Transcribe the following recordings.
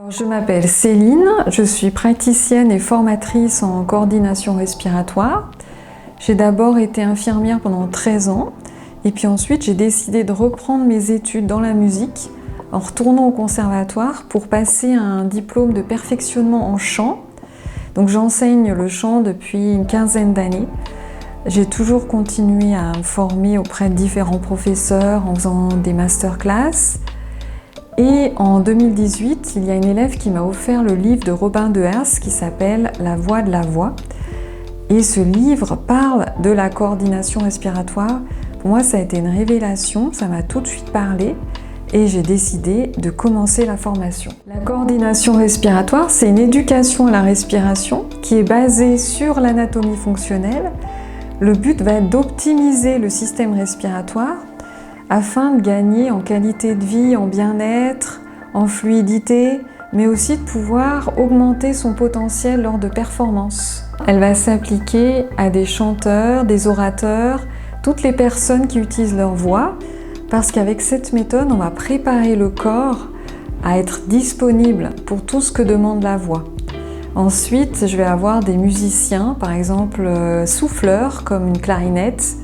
Je m'appelle Céline, je suis praticienne et formatrice en coordination respiratoire. J'ai d'abord été infirmière pendant 13 ans et puis ensuite j'ai décidé de reprendre mes études dans la musique en retournant au conservatoire pour passer un diplôme de perfectionnement en chant. Donc j'enseigne le chant depuis une quinzaine d'années. J'ai toujours continué à me former auprès de différents professeurs en faisant des masterclass. Et en 2018, il y a une élève qui m'a offert le livre de Robin de Herse qui s'appelle « La voix de la voix ». Et ce livre parle de la coordination respiratoire. Pour moi, ça a été une révélation, ça m'a tout de suite parlé et j'ai décidé de commencer la formation. La coordination respiratoire, c'est une éducation à la respiration qui est basée sur l'anatomie fonctionnelle. Le but va être d'optimiser le système respiratoire afin de gagner en qualité de vie, en bien-être, en fluidité, mais aussi de pouvoir augmenter son potentiel lors de performances. Elle va s'appliquer à des chanteurs, des orateurs, toutes les personnes qui utilisent leur voix, parce qu'avec cette méthode, on va préparer le corps à être disponible pour tout ce que demande la voix. Ensuite, je vais avoir des musiciens, par exemple souffleurs, comme une clarinette.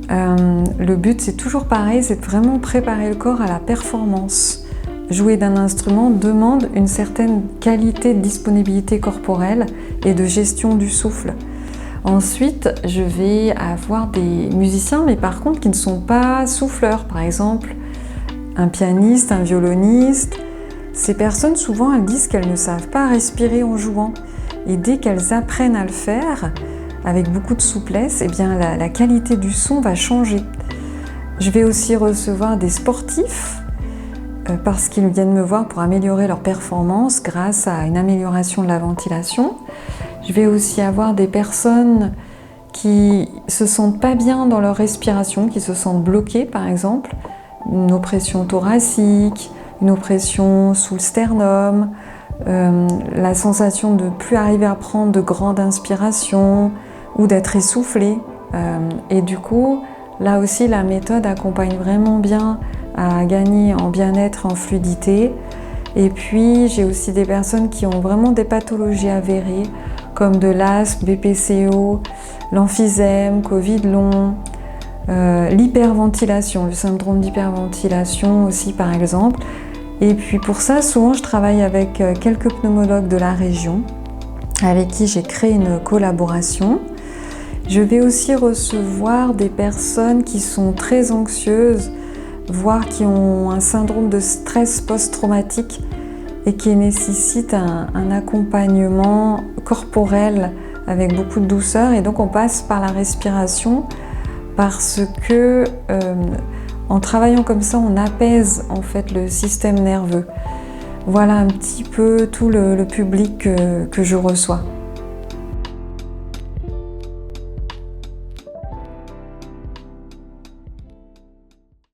Le but, c'est toujours pareil, c'est de vraiment préparer le corps à la performance. Jouer d'un instrument demande une certaine qualité de disponibilité corporelle et de gestion du souffle. Ensuite, je vais avoir des musiciens, mais par contre qui ne sont pas souffleurs. Par exemple, un pianiste, un violoniste. Ces personnes, souvent, elles disent qu'elles ne savent pas respirer en jouant. Et dès qu'elles apprennent à le faire, avec beaucoup de souplesse, eh bien, la qualité du son va changer. Je vais aussi recevoir des sportifs parce qu'ils viennent me voir pour améliorer leur performance grâce à une amélioration de la ventilation. Je vais aussi avoir des personnes qui se sentent pas bien dans leur respiration, qui se sentent bloquées par exemple, une oppression thoracique, une oppression sous le sternum, la sensation de ne plus arriver à prendre de grandes inspirations, ou d'être essoufflé. Et du coup, là aussi, la méthode accompagne vraiment bien à gagner en bien-être, en fluidité. Et puis, j'ai aussi des personnes qui ont vraiment des pathologies avérées, comme de l'asthme, BPCO, l'emphysème, Covid long, l'hyperventilation, le syndrome d'hyperventilation aussi, par exemple. Et puis pour ça, souvent, je travaille avec quelques pneumologues de la région, avec qui j'ai créé une collaboration. Je vais aussi recevoir des personnes qui sont très anxieuses, voire qui ont un syndrome de stress post-traumatique et qui nécessitent un accompagnement corporel avec beaucoup de douceur. Et donc on passe par la respiration parce que en travaillant comme ça, on apaise en fait le système nerveux. Voilà un petit peu tout le public que je reçois.